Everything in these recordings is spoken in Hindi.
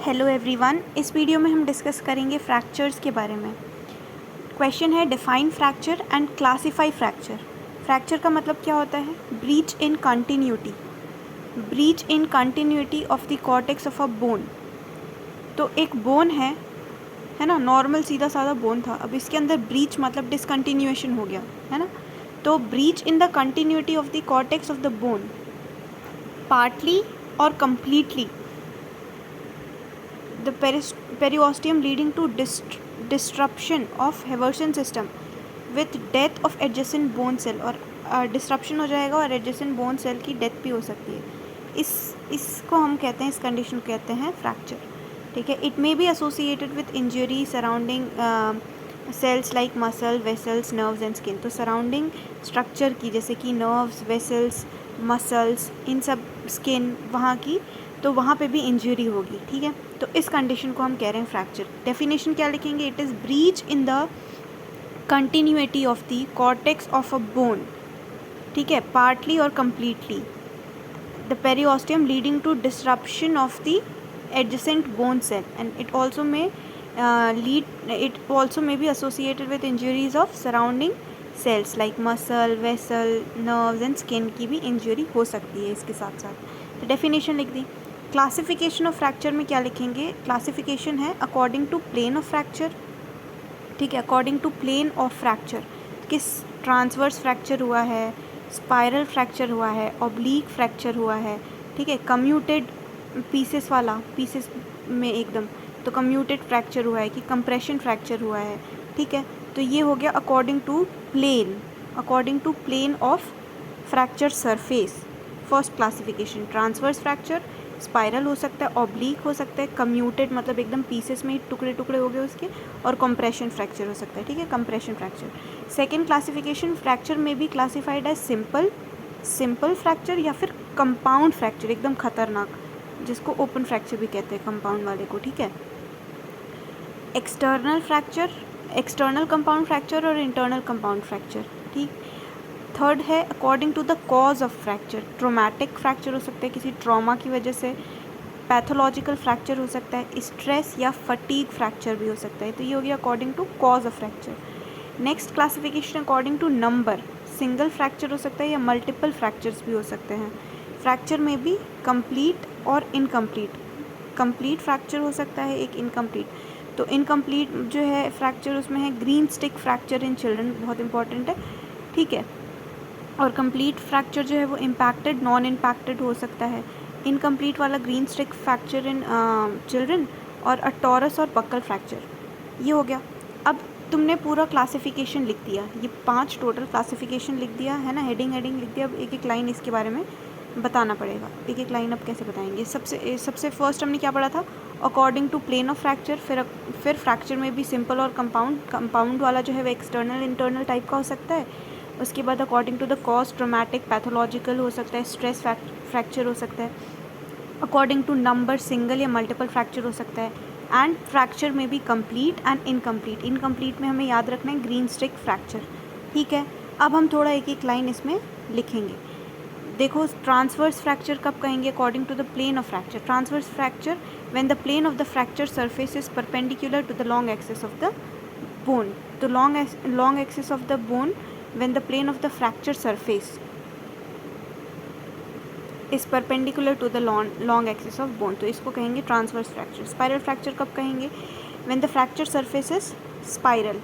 हेलो एवरीवन, इस वीडियो में हम डिस्कस करेंगे फ्रैक्चर्स के बारे में। क्वेश्चन है define fracture and classify fracture. Fracture का मतलब क्या होता है? Breach in continuity, breach in continuity of the cortex of a bone. तो एक बोन है ना, नॉर्मल सीधा साधा बोन था, अब इसके अंदर ब्रीच मतलब डिसकंटिन्यूएशन हो गया, है ना। तो breach in the continuity of the cortex of the bone partly और completely the periosteum leading to disruption of Haversian system with death of adjacent bone cell, और डिस्ट्रप्शन हो जाएगा और एडजेसेंट बोन सेल की डेथ भी हो सकती है। इसको हम कहते हैं, इस कंडीशन को कहते हैं फ्रैक्चर। ठीक है, it may be associated with injury surrounding cells like muscle, vessels, nerves and skin. तो सराउंडिंग स्ट्रक्चर की, जैसे कि नर्व्स, वेसल्स, मसल्स, इन सब, स्किन वहाँ की, तो वहाँ पे भी इंजरी होगी। ठीक है, तो इस कंडीशन को हम कह रहे हैं फ्रैक्चर। डेफिनेशन क्या लिखेंगे? It is breach in the continuity of the cortex of a bone, ठीक है, पार्टली और completely, the periosteum leading to disruption of the adjacent bone cell, and it also may be associated with injuries of surrounding cells like muscle, vessel, nerves and skin की भी इंजरी हो सकती है इसके साथ साथ। तो डेफिनेशन लिख दी। क्लासिफिकेशन ऑफ फ्रैक्चर में क्या लिखेंगे? क्लासिफिकेशन है according to plane of fracture. ठीक है, according to plane of fracture, किस ट्रांसवर्स फ्रैक्चर हुआ है, स्पाइरल फ्रैक्चर हुआ है, ऑब्लीक फ्रैक्चर हुआ है, ठीक है, कम्यूटेड पीसेस वाला, पीसेस में एकदम, तो कम्यूटेड फ्रैक्चर हुआ है कि कंप्रेशन फ्रैक्चर हुआ है। ठीक है, तो ये हो गया according to plane of fracture surface. First classification, transverse fracture, spiral हो सकता है, ऑब्लीक हो सकता है, कम्यूटेड मतलब एकदम पीसेस में ही टुकड़े टुकड़े हो गए उसके, और कंप्रेशन फ्रैक्चर हो सकता है। ठीक है, compression fracture. Second classification, fracture में be classified as simple fracture या फिर कंपाउंड फ्रैक्चर, एकदम खतरनाक, जिसको ओपन फ्रैक्चर भी कहते हैं कंपाउंड वाले को। ठीक है, external fracture, external compound fracture और इंटरनल कंपाउंड फ्रैक्चर। ठीक, थर्ड है according to the cause of fracture, traumatic fracture हो सकता है किसी ट्रॉमा की वजह से, पैथोलॉजिकल फ्रैक्चर हो सकता है, स्ट्रेस या फटीग फ्रैक्चर भी हो सकता है। तो ये हो गया according to cause of fracture. Next classification according to number, single fracture हो सकता है या मल्टीपल फ्रैक्चर्स भी हो सकते हैं। फ्रैक्चर में भी कंप्लीट और इनकम्प्लीट, कंप्लीट फ्रैक्चर हो सकता है, एक इनकम्प्लीट। तो इनकम्प्लीट जो है फ्रैक्चर, उसमें है green stick fracture in children, बहुत इंपॉर्टेंट है। ठीक है, और कंप्लीट फ्रैक्चर जो है वो इम्पैक्टेड, नॉन इम्पैक्टेड हो सकता है। इनकम्प्लीट वाला green stick fracture in children, और अ टॉरस और बक्कल फ्रैक्चर। ये हो गया। अब तुमने पूरा क्लासिफिकेशन लिख दिया, ये 5 टोटल क्लासिफिकेशन लिख दिया है ना, हेडिंग लिख दिया। अब एक एक लाइन इसके बारे में बताना पड़ेगा। एक एक लाइन अब कैसे बताएंगे? सबसे फर्स्ट हमने क्या पढ़ा था? According to plane of fracture. फिर फ्रैक्चर में भी सिंपल और कंपाउंड वाला जो है वो एक्सटर्नल इंटरनल टाइप का हो सकता है। उसके बाद according to the cause, traumatic, pathological हो सकता है, स्ट्रेस फ्रैक्चर हो सकता है। अकॉर्डिंग टू नंबर, सिंगल या मल्टीपल फ्रैक्चर हो सकता है। एंड फ्रैक्चर में भी कंप्लीट एंड इनकम्प्लीट। इनकम्प्लीट में हमें याद रखना है ग्रीन स्टिक फ्रैक्चर। ठीक है, अब हम थोड़ा एक एक लाइन इसमें लिखेंगे। देखो, ट्रांसवर्स फ्रैक्चर कब कहेंगे? According to the plane of fracture. Transverse fracture when the plane of the fracture surface is perpendicular to the long axis of the bone. तो long axis of the bone when the plane of the fracture surface is perpendicular to the long axis of bone, तो इसको कहेंगे transverse fracture। spiral fracture कब कहेंगे? when the fracture surface is spiral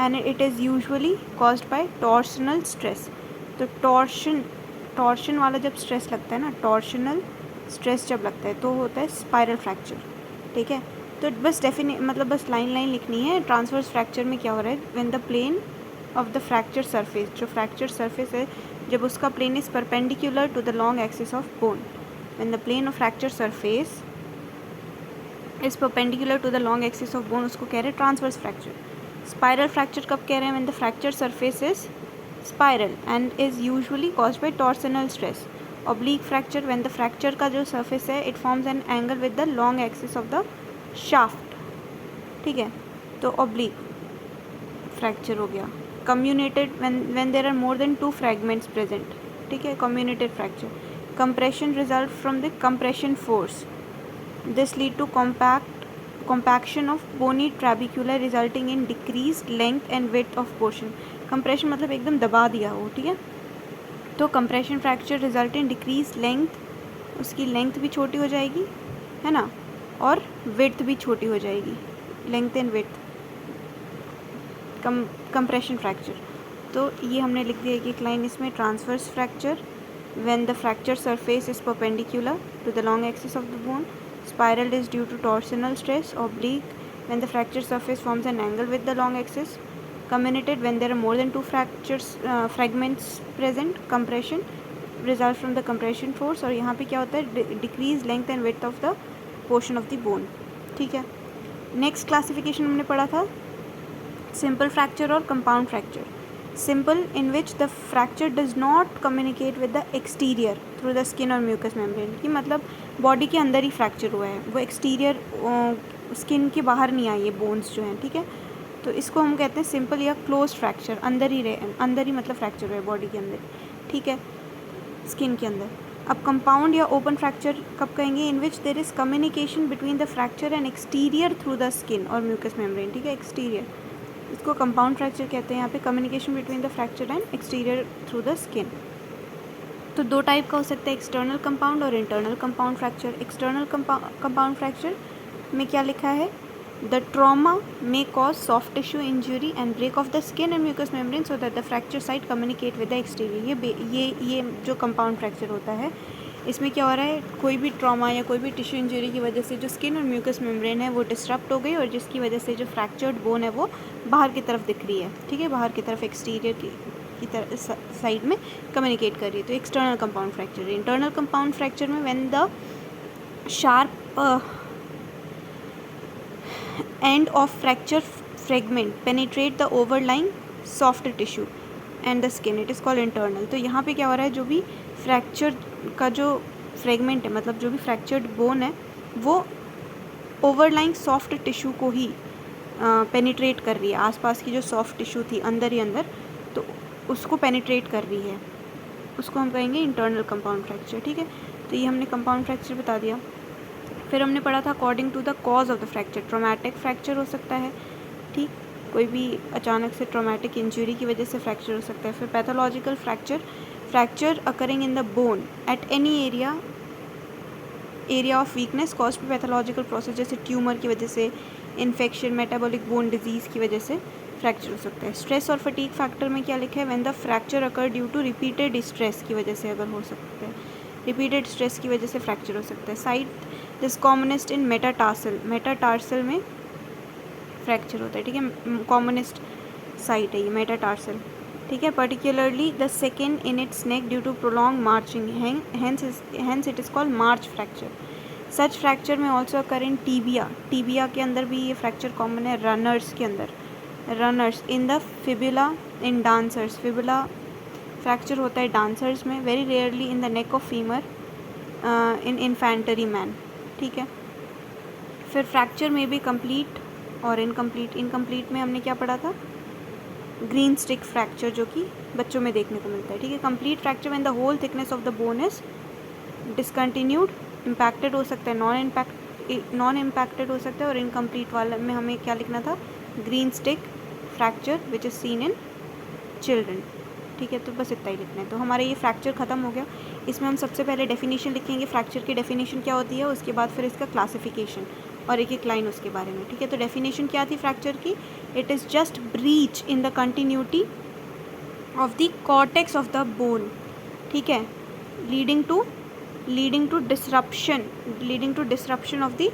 and it is usually caused by torsional stress। तो torsion वाला जब स्ट्रेस लगता है ना, torsional स्ट्रेस जब लगता है तो होता है स्पाइरल फ्रैक्चर। ठीक है, तो बस मतलब बस लाइन लिखनी है। ट्रांसवर्स फ्रैक्चर में क्या हो रहा है? When the plane of the fracture surface, जो फ्रैक्चर सरफेस है जब उसका plane is perpendicular to the long axis of bone, when the plane of fracture surface is perpendicular to the long axis of bone, उसको कह रहे हैं ट्रांसवर्स फ्रैक्चर। स्पाइरल फ्रैक्चर कब कह रहे हैं? When the fracture surface is spiral and is usually caused by torsional stress. Oblique fracture when the fracture का जो सरफेस है it forms an angle with the long axis of the shaft. ठीक है, तो ऑब्लीक फ्रैक्चर हो गया। कम्यूनेटेड when there are more than 2 fragments present। ठीक है, comminuted fracture. Compression result from the compression force. This lead to compaction of bony trabecula resulting in decreased length and width of portion. compression मतलब एकदम दबा दिया हो, ठीक है. तो compression fracture result in decreased length, उसकी लेंथ भी छोटी हो जाएगी, है ना, और विड्थ भी छोटी हो जाएगी, length and width. Compression fracture. तो ये हमने लिख दिया एक लाइन इसमें. Transverse fracture, when the fracture surface is perpendicular to the long axis of the bone. Spiral is due to torsional stress. Oblique, when the fracture surface forms an angle with the long axis. Comminuted, when there are more than two fragments present. Compression result from the compression force. और यहाँ पे क्या होता है, decrease length and width of the portion of the bone. ठीक है. नेक्स्ट क्लासिफिकेशन हमने पढ़ा था सिंपल फ्रैक्चर और compound fracture. Simple, in which the fracture does not communicate with the exterior through the skin or mucous membrane. कि मतलब बॉडी के अंदर ही फ्रैक्चर हुआ है, वो एक्सटीरियर स्किन के बाहर नहीं आई है बोन्स जो हैं, ठीक है. तो इसको हम कहते हैं सिंपल या क्लोज फ्रैक्चर. अंदर ही मतलब फ्रैक्चर हुआ है बॉडी के अंदर, ठीक है, स्किन के अंदर. अब कंपाउंड या ओपन फ्रैक्चर कब कहेंगे, in which there is communication between the fracture and exterior through the skin और म्यूकस मेम्ब्रेन, ठीक है, एक्सटीरियर. इसको कंपाउंड फ्रैक्चर कहते हैं यहाँ पे, communication between the fracture and exterior through the skin. तो दो टाइप का हो सकता है, एक्सटर्नल कंपाउंड और internal compound fracture. External compound fracture में क्या लिखा है, the trauma may cause soft tissue injury and break of the skin and mucous membrane so that the fracture site communicate with the exterior. ये जो कंपाउंड फ्रैक्चर होता है, इसमें क्या हो रहा है, कोई भी ट्रॉमा या कोई भी टिश्यू इंजरी की वजह से जो स्किन और म्यूकस मेम्ब्रेन है वो डिस्टर्ब हो गई, और जिसकी वजह से जो फ्रैक्चर्ड बोन है वो बाहर की तरफ दिख रही है, ठीक है, बाहर की तरफ एक्सटीरियर की तरफ साइड में कम्युनिकेट कर रही है. तो external compound fracture. Internal compound fracture में when the sharp end of fracture fragment penetrate the overlying soft tissue and the skin, it is called internal. तो यहाँ पे क्या हो रहा है, जो भी फ्रैक्चर का जो फ्रेगमेंट है, मतलब जो भी फ्रैक्चर्ड बोन है वो ओवरलाइंग सॉफ्ट टिश्यू को ही पेनिट्रेट कर रही है. आसपास की जो सॉफ्ट टिश्यू थी अंदर ही अंदर, तो उसको पेनिट्रेट कर रही है, उसको हम कहेंगे इंटरनल कंपाउंड फ्रैक्चर, ठीक है. तो ये हमने कंपाउंड फ्रैक्चर बता दिया. फिर हमने पढ़ा था according to the cause of the fracture. Traumatic fracture हो सकता है, ठीक, कोई भी अचानक से ट्रॉमेटिक इंजरी की वजह से फ्रैक्चर हो सकता है. फिर pathological fracture, fracture occurring in the bone at any area of weakness cause to pathological process, जैसे ट्यूमर की वजह से, इन्फेक्शन, मेटाबॉलिक बोन डिजीज़ की वजह से फ्रैक्चर हो सकता है. स्ट्रेस और फटीग फैक्टर में क्या लिखा है, when the fracture occur due to repeated stress की वजह से अगर हो सकता है, रिपीटेड स्ट्रेस की वजह से फ्रैक्चर हो सकता है. Site this commonest in metatarsal, metatarsal में फ्रैक्चर होता है, ठीक है, कॉमनेस्ट साइट है ये मेटाटार्सल, ठीक है. Particularly the second in its neck due to prolong marching, hence it is called march fracture. Such fracture में also occur in tibia, tibia के अंदर भी ये फ्रैक्चर कॉमन है. रनर्स के अंदर, runners in the fibula in dancers, fibula fracture होता है डांसर्स में. Very rarely in the neck of femur in infantry man, ठीक है. फिर फ्रैक्चर में भी कंप्लीट और इनकम्प्लीट. इनकम्प्लीट में हमने क्या पढ़ा था, ग्रीन स्टिक फ्रैक्चर, जो कि बच्चों में देखने को मिलता है, ठीक है. Complete fracture when the whole thickness of the bone is discontinued, impacted हो सकता है, नॉन इम्पैक्टेड हो सकता है. और इनकम्प्लीट वाला में हमें क्या लिखना था, green stick fracture which is seen in children, ठीक है. तो बस इतना ही लिखना है. तो हमारा ये फ्रैक्चर ख़त्म हो गया. इसमें हम सबसे पहले डेफिनेशन लिखेंगे, फ्रैक्चर की डेफिनेशन क्या होती है, उसके बाद फिर इसका क्लासिफिकेशन और एक एक लाइन उसके बारे में, ठीक है. तो डेफिनेशन क्या थी फ्रैक्चर की, it is just breach in the continuity of the cortex of the bone, ठीक है, leading to disruption of the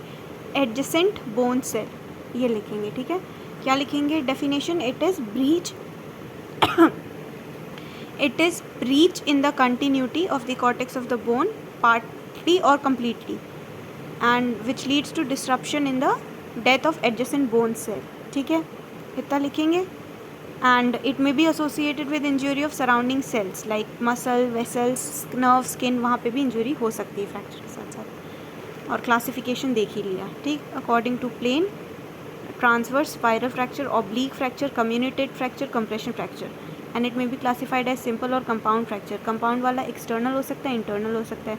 adjacent bone cell, ये लिखेंगे, ठीक है. क्या लिखेंगे definition, it is breach in the continuity of the cortex of the bone partly or completely, and which leads to disruption in the death of adjacent bone cell, ठीक है, इतना लिखेंगे. and it may be associated with injury of surrounding cells like muscle, vessels, nerve, skin, वहाँ पे भी इंजरी हो सकती है फ्रैक्चर के साथ साथ. और क्लासिफिकेशन देख ही लिया, ठीक. According to plane, transverse, spiral fracture, oblique fracture, comminuted fracture, compression fracture. And it may be classified as simple और कंपाउंड फ्रैक्चर. कंपाउंड वाला एक्सटर्नल हो सकता है, इंटरनल हो सकता है.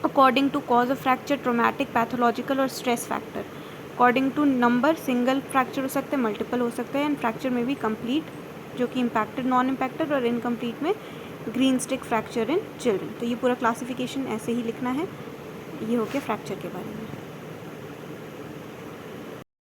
According to cause of fracture, traumatic, pathological और stress factor. According to number, single fracture हो सकते हैं, मल्टीपल हो सकते हैं, एंड फ्रैक्चर में भी कंप्लीट जो कि इम्पैक्टेड, नॉन इम्पैक्टेड, और इनकम्प्लीट में green stick fracture in children. तो ये पूरा क्लासिफिकेशन ऐसे ही लिखना है। ये हो गया फ्रैक्चर के बारे में।